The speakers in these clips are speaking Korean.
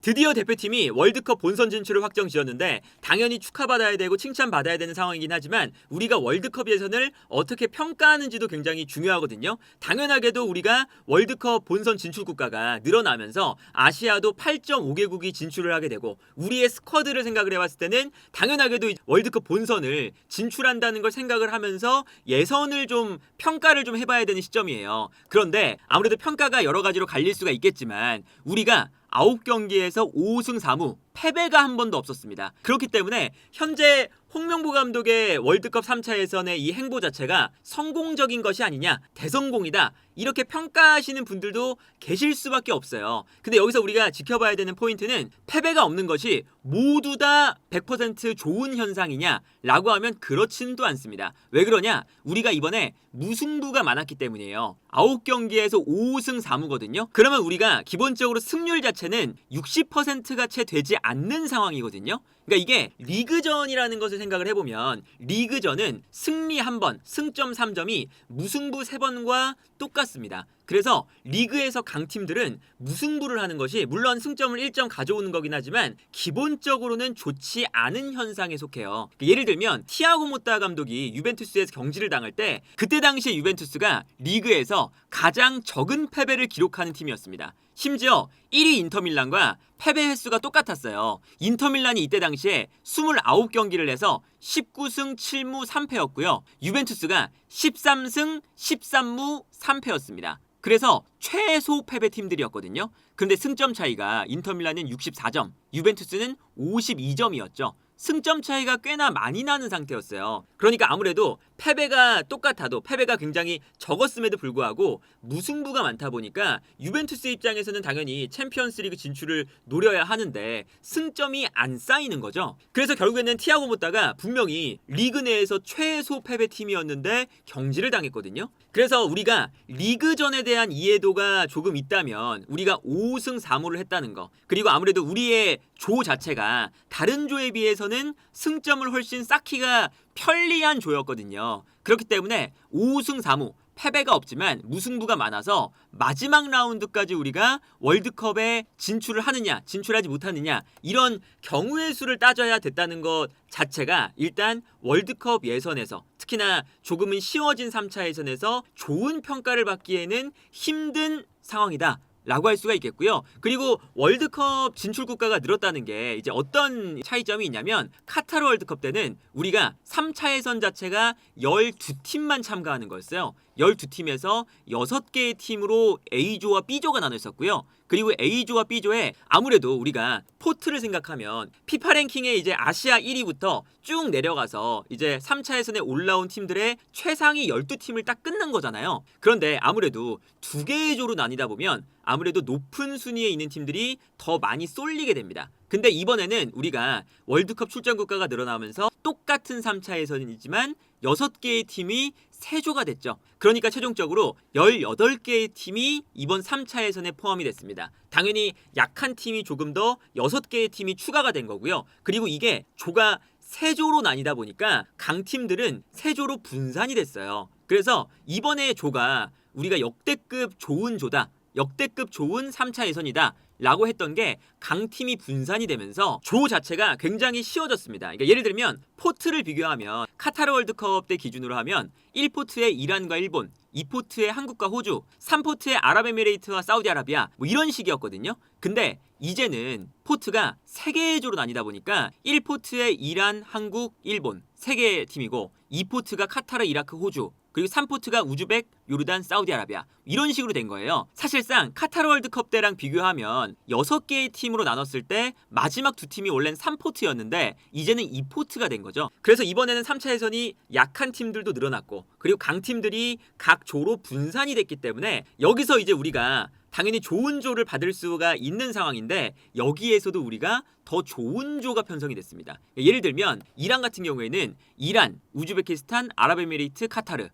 드디어 대표팀이 월드컵 본선 진출을 확정지었는데 당연히 축하받아야 되고 칭찬받아야 되는 상황이긴 하지만 우리가 월드컵 예선을 어떻게 평가하는지도 굉장히 중요하거든요. 당연하게도 우리가 월드컵 본선 진출 국가가 늘어나면서 아시아도 8.5개국이 진출을 하게 되고 우리의 스쿼드를 생각을 해봤을 때는 당연하게도 월드컵 본선을 진출한다는 걸 생각을 하면서 예선을 좀 평가를 좀 해봐야 되는 시점이에요. 그런데 아무래도 평가가 여러 가지로 갈릴 수가 있겠지만 우리가 9경기에서 5승 4무 패배가 한 번도 없었습니다. 그렇기 때문에 현재 홍명보 감독의 월드컵 3차 예선의 이 행보 자체가 성공적인 것이 아니냐, 대성공이다, 이렇게 평가하시는 분들도 계실 수밖에 없어요. 근데 여기서 우리가 지켜봐야 되는 포인트는 패배가 없는 것이 모두 다 100% 좋은 현상이냐 라고 하면 그렇지는 또 않습니다. 왜 그러냐? 우리가 이번에 무승부가 많았기 때문이에요. 9경기에서 5승 4무거든요. 그러면 우리가 기본적으로 승률 자체는 60%가 채 되지 않는 상황이거든요. 그러니까 이게 리그전이라는 것을 생각을 해보면 리그전은 승리 1번, 승점 3점이 무승부 3번과 똑같습니다. 그래서 리그에서 강팀들은 무승부를 하는 것이 물론 승점을 1점 가져오는 거긴 하지만 기본적으로는 좋지 않은 현상에 속해요. 예를 들면 티아고 모타 감독이 유벤투스에서 경질을 당할 때 그때 당시에 유벤투스가 리그에서 가장 적은 패배를 기록하는 팀이었습니다. 심지어 1위 인터밀란과 패배 횟수가 똑같았어요. 인터밀란이 이때 당시에 29경기를 해서 19승 7무 3패였고요. 유벤투스가 13승 13무 3패였습니다. 그래서 최소 패배 팀들이었거든요. 그런데 승점 차이가 인터밀란은 64점, 유벤투스는 52점이었죠. 승점 차이가 꽤나 많이 나는 상태였어요. 그러니까 아무래도 패배가 똑같아도 패배가 굉장히 적었음에도 불구하고 무승부가 많다 보니까 유벤투스 입장에서는 당연히 챔피언스리그 진출을 노려야 하는데 승점이 안 쌓이는 거죠. 그래서 결국에는 티아고 모타가 분명히 리그 내에서 최소 패배 팀이었는데 경질을 당했거든요. 그래서 우리가 리그전에 대한 이해도가 조금 있다면 우리가 5승 4무를 했다는 거, 그리고 아무래도 우리의 조 자체가 다른 조에 비해서는 승점을 훨씬 쌓기가 편리한 조였거든요. 그렇기 때문에 5승 4무 패배가 없지만 무승부가 많아서 마지막 라운드까지 우리가 월드컵에 진출을 하느냐 진출하지 못하느냐 이런 경우의 수를 따져야 됐다는 것 자체가 일단 월드컵 예선에서 특히나 조금은 쉬워진 3차 예선에서 좋은 평가를 받기에는 힘든 상황이다 라고 할 수가 있겠고요. 그리고 월드컵 진출 국가가 늘었다는 게 이제 어떤 차이점이 있냐면 카타르 월드컵 때는 우리가 3차 예선 자체가 12팀만 참가하는 거였어요. 12팀에서 6개의 팀으로 A조와 B조가 나눠 있었고요. 그리고 A조와 B조에 아무래도 우리가 포트를 생각하면 피파 랭킹에 이제 아시아 1위부터 쭉 내려가서 이제 3차 예선에 올라온 팀들의 최상위 12팀을 딱 끊는 거잖아요. 그런데 아무래도 두 개의 조로 나뉘다 보면 아무래도 높은 순위에 있는 팀들이 더 많이 쏠리게 됩니다. 근데 이번에는 우리가 월드컵 출전 국가가 늘어나면서 똑같은 3차 예선이지만 6개의 팀이 3조가 됐죠. 그러니까 최종적으로 18개의 팀이 이번 3차 예선에 포함이 됐습니다. 당연히 약한 팀이 조금 더 6개의 팀이 추가가 된 거고요. 그리고 이게 조가 3조로 나뉘다 보니까 강팀들은 3조로 분산이 됐어요. 그래서 이번에 조가 우리가 역대급 좋은 조다, 역대급 좋은 3차 예선이다 라고 했던 게 강팀이 분산이 되면서 조 자체가 굉장히 쉬워졌습니다. 그러니까 예를 들면 포트를 비교하면 카타르 월드컵 때 기준으로 하면 1포트에 이란과 일본, 2포트에 한국과 호주, 3포트에 아랍에미레이트와 사우디아라비아 뭐 이런 식이었거든요. 근데 이제는 포트가 3개의 조로 나뉘다 보니까 1포트에 이란, 한국, 일본 3개의 팀이고 2포트가 카타르, 이라크, 호주, 그리고 3포트가 우즈벡, 요르단, 사우디아라비아 이런 식으로 된 거예요. 사실상 카타르 월드컵 때랑 비교하면 6개의 팀으로 나눴을 때 마지막 두 팀이 원래는 3포트였는데 이제는 2포트가 된 거죠. 그래서 이번에는 3차 예선이 약한 팀들도 늘어났고 그리고 강팀들이 각 조로 분산이 됐기 때문에 여기서 이제 우리가 당연히 좋은 조를 받을 수가 있는 상황인데 여기에서도 우리가 더 좋은 조가 편성이 됐습니다. 예를 들면 이란 같은 경우에는 이란, 우즈베키스탄, 아랍에미레이트, 카타르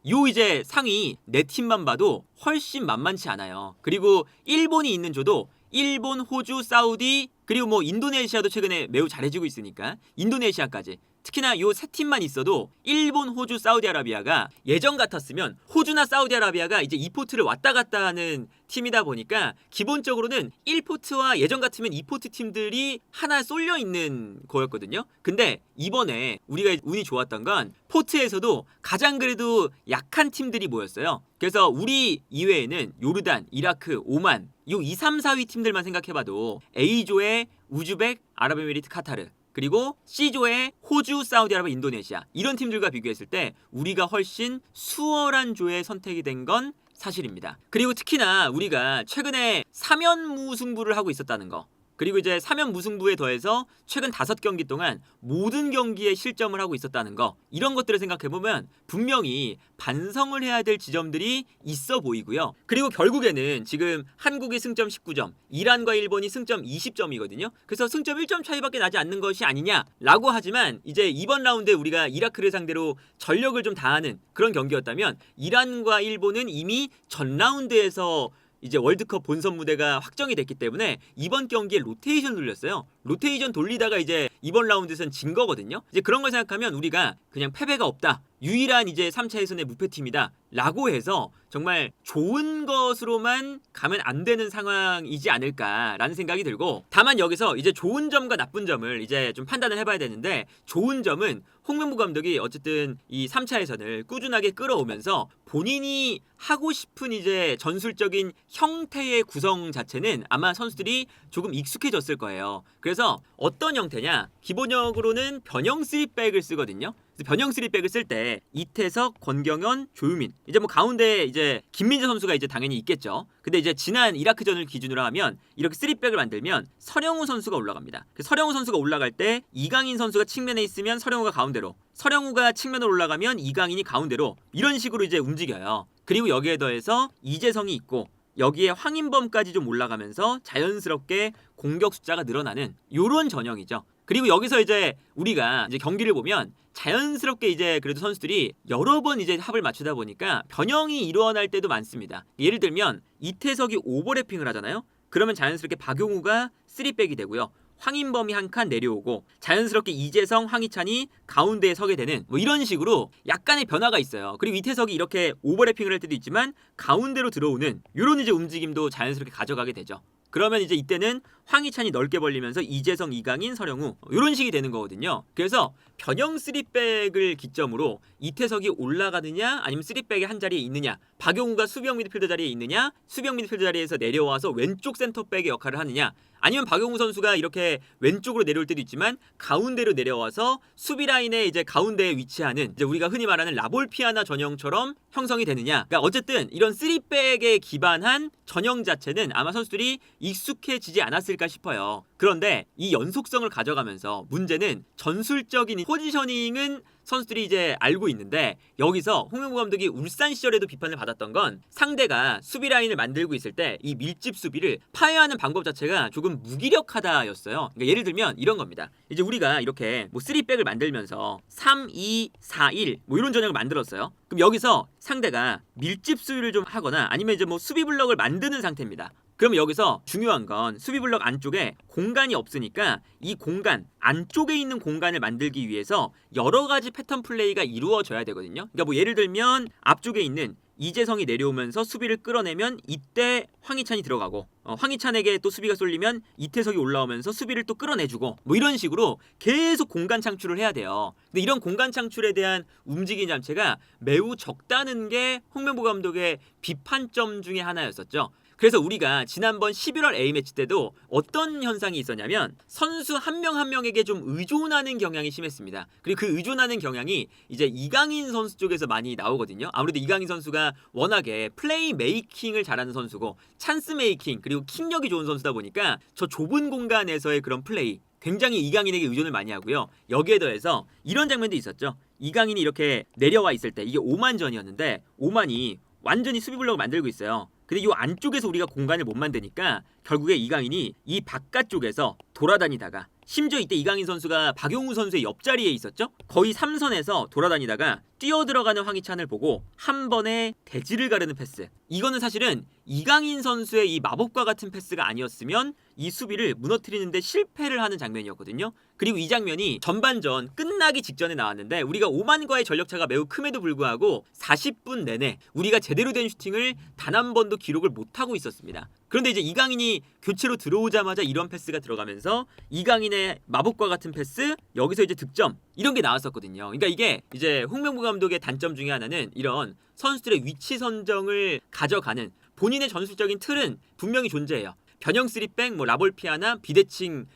요 이제 상위 4팀만 봐도 훨씬 만만치 않아요. 그리고 일본이 있는 조도 일본, 호주, 사우디 그리고 뭐 인도네시아도 최근에 매우 잘해주고 있으니까 인도네시아까지 특히나 요 세 팀만 있어도 일본, 호주, 사우디아라비아가 예전 같았으면 호주나 사우디아라비아가 이제 2포트를 왔다 갔다 하는 팀이다 보니까 기본적으로는 1포트와 예전 같으면 2포트 팀들이 하나 쏠려 있는 거였거든요. 근데 이번에 우리가 운이 좋았던 건 포트에서도 가장 그래도 약한 팀들이 모였어요. 그래서 우리 이외에는 요르단, 이라크, 오만 요 2, 3, 4위 팀들만 생각해봐도 A조의 우즈벡, 아랍에미리트, 카타르 그리고 C조의 호주, 사우디아라비아, 인도네시아 이런 팀들과 비교했을 때 우리가 훨씬 수월한 조에 선택이 된 건 사실입니다. 그리고 특히나 우리가 최근에 3연 무승부를 하고 있었다는 거 그리고 이제 3연 무승부에 더해서 최근 5경기 동안 모든 경기에 실점을 하고 있었다는 거 이런 것들을 생각해보면 분명히 반성을 해야 될 지점들이 있어 보이고요. 그리고 결국에는 지금 한국이 승점 19점, 이란과 일본이 승점 20점이거든요. 그래서 승점 1점 차이밖에 나지 않는 것이 아니냐라고 하지만 이제 이번 라운드에 우리가 이라크를 상대로 전력을 좀 다하는 그런 경기였다면 이란과 일본은 이미 전 라운드에서 이제 월드컵 본선 무대가 확정이 됐기 때문에 이번 경기에 로테이션 돌렸어요. 로테이션 돌리다가 이제 이번 라운드에선 진 거거든요. 이제 그런 걸 생각하면 우리가 그냥 패배가 없다. 유일한 이제 3차 예선의 무패팀이다. 라고 해서 정말 좋은 것으로만 가면 안 되는 상황이지 않을까라는 생각이 들고 다만 여기서 이제 좋은 점과 나쁜 점을 이제 좀 판단을 해봐야 되는데 좋은 점은 홍명보 감독이 어쨌든 이 3차 예선을 꾸준하게 끌어오면서 본인이 하고 싶은 이제 전술적인 형태의 구성 자체는 아마 선수들이 조금 익숙해졌을 거예요. 그래서 어떤 형태냐? 기본적으로는 변형 3백을 쓰거든요. 변형 3백을 쓸 때 이태석, 권경현, 조유민 이제 뭐 가운데 이제 김민재 선수가 이제 당연히 있겠죠. 근데 이제 지난 이라크전을 기준으로 하면 이렇게 3백을 만들면 서령우 선수가 올라갑니다. 서령우 선수가 올라갈 때 이강인 선수가 측면에 있으면 서령우가 가운데로 서령우가 측면으로 올라가면 이강인이 가운데로 이런 식으로 이제 움직여요. 그리고 여기에 더해서 이재성이 있고 여기에 황인범까지 좀 올라가면서 자연스럽게 공격 숫자가 늘어나는 요런 전형이죠. 그리고 여기서 이제 우리가 이제 경기를 보면 자연스럽게 이제 그래도 선수들이 여러 번 이제 합을 맞추다 보니까 변형이 일어날 때도 많습니다. 예를 들면 이태석이 오버래핑을 하잖아요. 그러면 자연스럽게 박용우가 3백이 되고요. 황인범이 한 칸 내려오고 자연스럽게 이재성, 황희찬이 가운데에 서게 되는 뭐 이런 식으로 약간의 변화가 있어요. 그리고 이태석이 이렇게 오버래핑을 할 때도 있지만 가운데로 들어오는 이런 이제 움직임도 자연스럽게 가져가게 되죠. 그러면 이제 이때는 황희찬이 넓게 벌리면서 이재성, 이강인, 서령우 이런 식이 되는 거거든요. 그래서 변형 3백을 기점으로 이태석이 올라가느냐 아니면 3백의 한 자리에 있느냐 박용우가 수비형 미드필더 자리에 있느냐 수비형 미드필더 자리에서 내려와서 왼쪽 센터백의 역할을 하느냐 아니면 박용우 선수가 이렇게 왼쪽으로 내려올 때도 있지만 가운데로 내려와서 수비 라인에 이제 가운데에 위치하는 이제 우리가 흔히 말하는 라볼피아나 전형처럼 형성이 되느냐. 그러니까 어쨌든 이런 3백에 기반한 전형 자체는 아마 선수들이 익숙해지지 않았을까 싶어요. 그런데 이 연속성을 가져가면서 문제는 전술적인 포지셔닝은 선수들이 이제 알고 있는데 여기서 홍명보 감독이 울산 시절에도 비판을 받았던 건 상대가 수비 라인을 만들고 있을 때 이 밀집 수비를 파괴하는 방법 자체가 조금 무기력하다였어요. 그러니까 예를 들면 이런 겁니다. 이제 우리가 이렇게 뭐 3백을 만들면서 3, 2, 4, 1 뭐 이런 전형을 만들었어요. 그럼 여기서 상대가 밀집 수비를 좀 하거나 아니면 이제 뭐 수비 블럭을 만드는 상태입니다. 그럼 여기서 중요한 건 수비 블럭 안쪽에 공간이 없으니까 이 공간 안쪽에 있는 공간을 만들기 위해서 여러 가지 패턴 플레이가 이루어져야 되거든요. 그러니까 뭐 예를 들면 앞쪽에 있는 이재성이 내려오면서 수비를 끌어내면 이때 황희찬이 들어가고 황희찬에게 또 수비가 쏠리면 이태석이 올라오면서 수비를 또 끌어내주고 뭐 이런 식으로 계속 공간 창출을 해야 돼요. 근데 이런 공간 창출에 대한 움직임 자체가 매우 적다는 게 홍명보 감독의 비판점 중에 하나였었죠. 그래서 우리가 지난번 11월 A매치 때도 어떤 현상이 있었냐면 선수 한 명 한 명에게 좀 의존하는 경향이 심했습니다. 그리고 그 의존하는 경향이 이제 이강인 선수 쪽에서 많이 나오거든요. 아무래도 이강인 선수가 워낙에 플레이 메이킹을 잘하는 선수고 찬스 메이킹 그리고 킥력이 좋은 선수다 보니까 저 좁은 공간에서의 그런 플레이 굉장히 이강인에게 의존을 많이 하고요. 여기에 더해서 이런 장면도 있었죠. 이강인이 이렇게 내려와 있을 때 이게 오만전이었는데 오만이 완전히 수비 블록을 만들고 있어요. 근데 이 안쪽에서 우리가 공간을 못 만드니까 결국에 이강인이 이 바깥쪽에서 돌아다니다가 심지어 이때 이강인 선수가 박용우 선수의 옆자리에 있었죠. 거의 3선에서 돌아다니다가 뛰어들어가는 황희찬을 보고 한 번에 대지를 가르는 패스. 이거는 사실은 이강인 선수의 이 마법과 같은 패스가 아니었으면 이 수비를 무너뜨리는데 실패를 하는 장면이었거든요. 그리고 이 장면이 전반전 끝나기 직전에 나왔는데 우리가 오만과의 전력차가 매우 큼에도 불구하고 40분 내내 우리가 제대로 된 슈팅을 단 한 번도 기록을 못하고 있었습니다. 그런데 이제 이강인이 교체로 들어오자마자 이런 패스가 들어가면서 이강인의 마법과 같은 패스, 여기서 이제 득점 이런 게 나왔었거든요. 그러니까 이게 이제 홍명보 감독의 단점 중에 하나는 이런 선수들의 위치 선정을 가져가는 본인의 전술적인 틀은 분명히 존재해요. 변형 3백, 뭐 라볼피아나 비대칭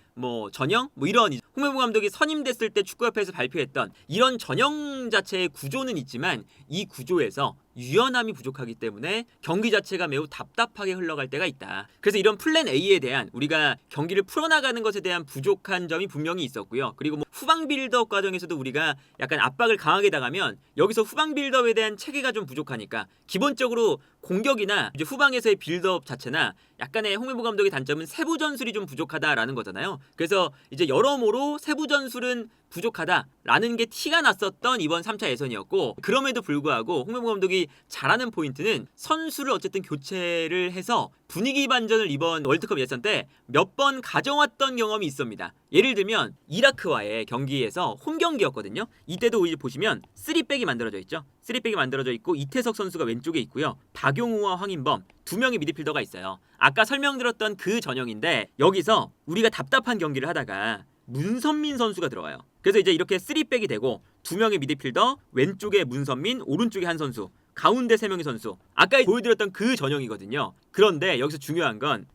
전형 이런 홍명보 감독이 선임됐을 때 축구협회에서 발표했던 이런 전형 자체의 구조는 있지만 이 구조에서 유연함이 부족하기 때문에 경기 자체가 매우 답답하게 흘러갈 때가 있다. 그래서 이런 플랜 A에 대한 우리가 경기를 풀어나가는 것에 대한 부족한 점이 분명히 있었고요. 그리고 후방 빌드업 과정에서도 우리가 약간 압박을 강하게 당하면 여기서 후방 빌드업에 대한 체계가 좀 부족하니까 기본적으로 공격이나 이제 후방에서의 빌드업 자체나 약간의 홍명보 감독의 단점은 세부 전술이 좀 부족하다라는 거잖아요. 그래서 이제 여러모로 세부 전술은 부족하다라는 게 티가 났었던 이번 3차 예선이었고, 그럼에도 불구하고 홍명보 감독이 잘하는 포인트는 선수를 어쨌든 교체를 해서 분위기 반전을 이번 월드컵 예선 때 몇 번 가져왔던 경험이 있습니다. 예를 들면 이라크와의 경기에서 홈 경기였거든요. 이때도 이제 보시면 3백이 만들어져 있죠. 3백이 만들어져 있고 이태석 선수가 왼쪽에 있고요. 박용우와 황인범 두 명의 미드필더가 있어요. 아까 설명드렸던 그 전형인데 여기서 우리가 답답한 경기를 하다가 문선민 선수가 들어와요. 그래서 이제 이렇게 3백이 되고 두 명의 미드필더, 왼쪽에 문선민, 오른쪽에 한 선수, 가운데 세 명의 선수. 아까 보여드렸던 그 전형이거든요. 그런데 여기서 중요한 건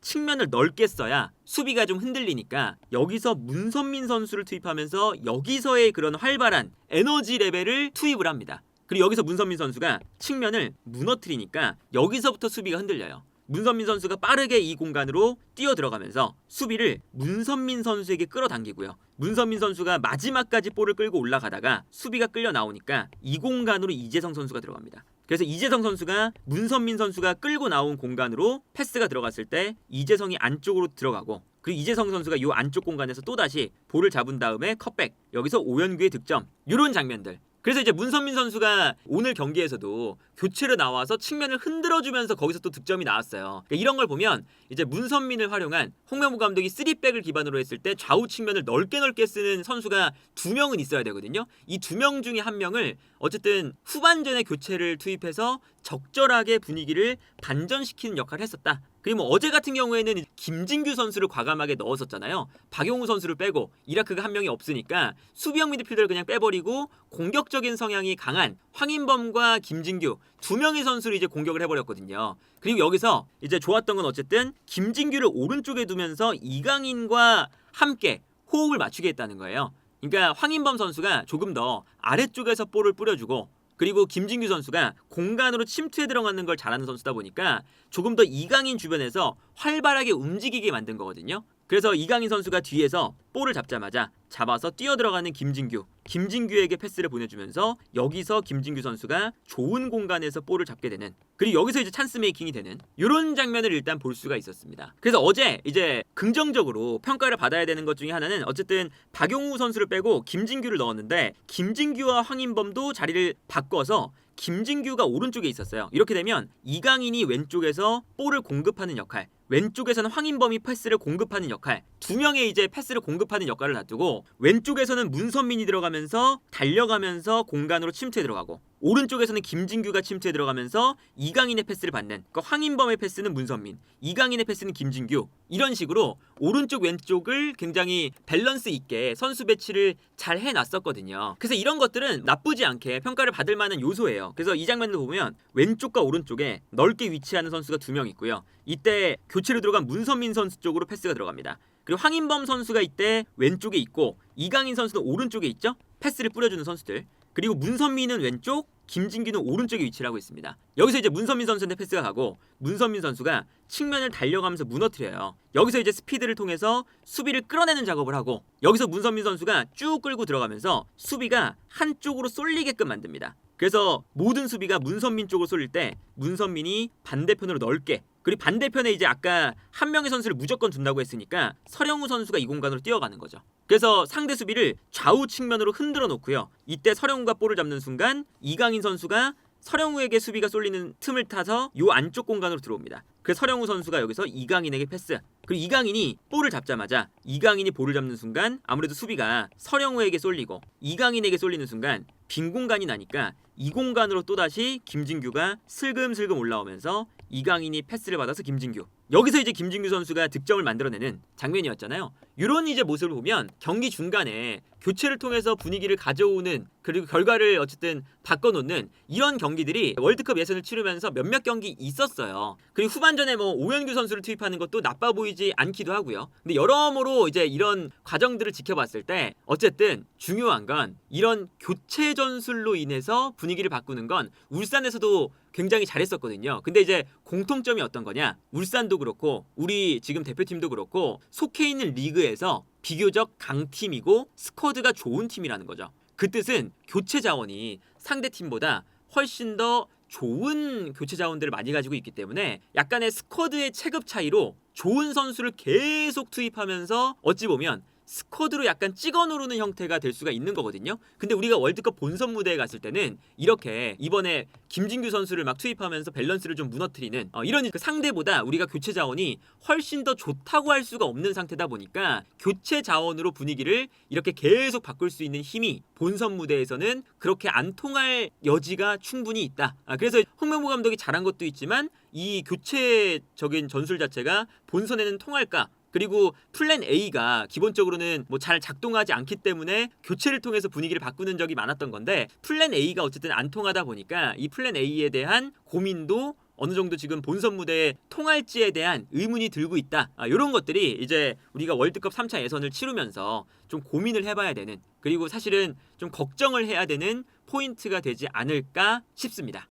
측면을 넓게 써야 수비가 좀 흔들리니까 여기서 문선민 선수를 투입하면서 여기서의 그런 활발한 에너지 레벨을 투입을 합니다. 그리고 여기서 문선민 선수가 측면을 무너뜨리니까 여기서부터 수비가 흔들려요. 문선민 선수가 빠르게 이 공간으로 뛰어 들어가면서 수비를 문선민 선수에게 끌어당기고요. 문선민 선수가 마지막까지 볼을 끌고 올라가다가 수비가 끌려 나오니까 이 공간으로 이재성 선수가 들어갑니다. 그래서 이재성 선수가 문선민 선수가 끌고 나온 공간으로 패스가 들어갔을 때 이재성이 안쪽으로 들어가고, 그리고 이재성 선수가 이 안쪽 공간에서 또다시 볼을 잡은 다음에 컷백, 여기서 오연규의 득점, 이런 장면들. 그래서 이제 문선민 선수가 오늘 경기에서도 교체로 나와서 측면을 흔들어주면서 거기서 또 득점이 나왔어요. 그러니까 이런 걸 보면 이제 문선민을 활용한 홍명보 감독이 3백을 기반으로 했을 때 좌우 측면을 넓게 쓰는 선수가 두 명은 있어야 되거든요. 이 두 명 중에 한 명을 어쨌든 후반전에 교체를 투입해서 적절하게 분위기를 반전시키는 역할을 했었다. 그리고 어제 같은 경우에는 김진규 선수를 과감하게 넣었었잖아요. 박용우 선수를 빼고 이라크가 한 명이 없으니까 수비형 미드필더를 그냥 빼버리고 공격적인 성향이 강한 황인범과 김진규 두 명의 선수를 이제 공격을 해버렸거든요. 그리고 여기서 이제 좋았던 건 어쨌든 김진규를 오른쪽에 두면서 이강인과 함께 호흡을 맞추게 했다는 거예요. 그러니까 황인범 선수가 조금 더 아래쪽에서 볼을 뿌려주고, 그리고 김진규 선수가 공간으로 침투해 들어가는 걸 잘하는 선수다 보니까 조금 더 이강인 주변에서 활발하게 움직이게 만든 거거든요. 그래서 이강인 선수가 뒤에서 볼을 잡자마자 잡아서 뛰어 들어가는 김진규에게 패스를 보내주면서 여기서 김진규 선수가 좋은 공간에서 볼을 잡게 되는, 그리고 여기서 이제 찬스 메이킹이 되는 이런 장면을 일단 볼 수가 있었습니다. 그래서 어제 이제 긍정적으로 평가를 받아야 되는 것 중에 하나는 어쨌든 박용우 선수를 빼고 김진규를 넣었는데 김진규와 황인범도 자리를 바꿔서 김진규가 오른쪽에 있었어요. 이렇게 되면 이강인이 왼쪽에서 볼을 공급하는 역할, 왼쪽에서는 황인범이 패스를 공급하는 역할, 두 명의 이제 패스를 공급하는 역할을 놔두고 왼쪽에서는 문선민이 들어가면서 달려가면서 공간으로 침투해 들어가고, 오른쪽에서는 김진규가 침투해 들어가면서 이강인의 패스를 받는, 그러니까 황인범의 패스는 문선민, 이강인의 패스는 김진규, 이런 식으로 오른쪽 왼쪽을 굉장히 밸런스 있게 선수 배치를 잘 해놨었거든요. 그래서 이런 것들은 나쁘지 않게 평가를 받을 만한 요소예요. 그래서 이 장면을 보면 왼쪽과 오른쪽에 넓게 위치하는 선수가 두 명 있고요. 이때 교체로 들어간 문선민 선수 쪽으로 패스가 들어갑니다. 그리고 황인범 선수가 이때 왼쪽에 있고 이강인 선수는 오른쪽에 있죠. 패스를 뿌려주는 선수들. 그리고 문선민은 왼쪽, 김진규는 오른쪽에 위치를 하고 있습니다. 여기서 이제 문선민 선수한테 패스가 가고 문선민 선수가 측면을 달려가면서 무너뜨려요. 여기서 이제 스피드를 통해서 수비를 끌어내는 작업을 하고, 여기서 문선민 선수가 쭉 끌고 들어가면서 수비가 한쪽으로 쏠리게끔 만듭니다. 그래서 모든 수비가 문선민 쪽으로 쏠릴 때 문선민이 반대편으로 넓게 그리고 반대편에 이제 아까 한 명의 선수를 무조건 둔다고 했으니까 서령우 선수가 이 공간으로 뛰어가는 거죠. 그래서 상대 수비를 좌우 측면으로 흔들어 놓고요. 이때 서령우가 볼을 잡는 순간 이강인 선수가 서령우에게 수비가 쏠리는 틈을 타서 요 안쪽 공간으로 들어옵니다. 그래서 서령우 선수가 여기서 이강인에게 패스. 그리고 이강인이 볼을 잡자마자 이강인이 볼을 잡는 순간 아무래도 수비가 서령우에게 쏠리고 이강인에게 쏠리는 순간 빈 공간이 나니까 이 공간으로 또다시 김진규가 슬금슬금 올라오면서 이강인이 패스를 받아서 김진규. 여기서 이제 김진규 선수가 득점을 만들어내는 장면이었잖아요. 이런 이제 모습을 보면 경기 중간에 교체를 통해서 분위기를 가져오는 그리고 결과를 어쨌든 바꿔놓는 이런 경기들이 월드컵 예선을 치르면서 몇몇 경기 있었어요. 그리고 후반전에 뭐 오현규 선수를 투입하는 것도 나빠 보이지 않기도 하고요. 근데 여러모로 이제 이런 과정들을 지켜봤을 때 어쨌든 중요한 건 이런 교체 전술로 인해서 분위기를 바꾸는 건 울산에서도 굉장히 잘했었거든요. 근데 이제 공통점이 어떤 거냐? 울산도 그렇고 우리 지금 대표팀도 그렇고 속해 있는 리그에서 비교적 강팀이고 스쿼드가 좋은 팀이라는 거죠. 그 뜻은 교체 자원이 상대 팀보다 훨씬 더 좋은 교체 자원들을 많이 가지고 있기 때문에 약간의 스쿼드의 체급 차이로 좋은 선수를 계속 투입하면서 어찌 보면 스쿼드로 약간 찍어 누르는 형태가 될 수가 있는 거거든요. 근데 우리가 월드컵 본선 무대에 갔을 때는 이렇게 이번에 김진규 선수를 막 투입하면서 밸런스를 좀 무너뜨리는 이런 그 상대보다 우리가 교체 자원이 훨씬 더 좋다고 할 수가 없는 상태다 보니까 교체 자원으로 분위기를 이렇게 계속 바꿀 수 있는 힘이 본선 무대에서는 그렇게 안 통할 여지가 충분히 있다. 그래서 홍명보 감독이 잘한 것도 있지만 이 교체적인 전술 자체가 본선에는 통할까? 그리고 플랜 A가 기본적으로는 뭐 잘 작동하지 않기 때문에 교체를 통해서 분위기를 바꾸는 적이 많았던 건데 플랜 A가 어쨌든 안 통하다 보니까 이 플랜 A에 대한 고민도 어느 정도 지금 본선 무대에 통할지에 대한 의문이 들고 있다. 이런 것들이 이제 우리가 월드컵 3차 예선을 치르면서 좀 고민을 해봐야 되는 그리고 사실은 좀 걱정을 해야 되는 포인트가 되지 않을까 싶습니다.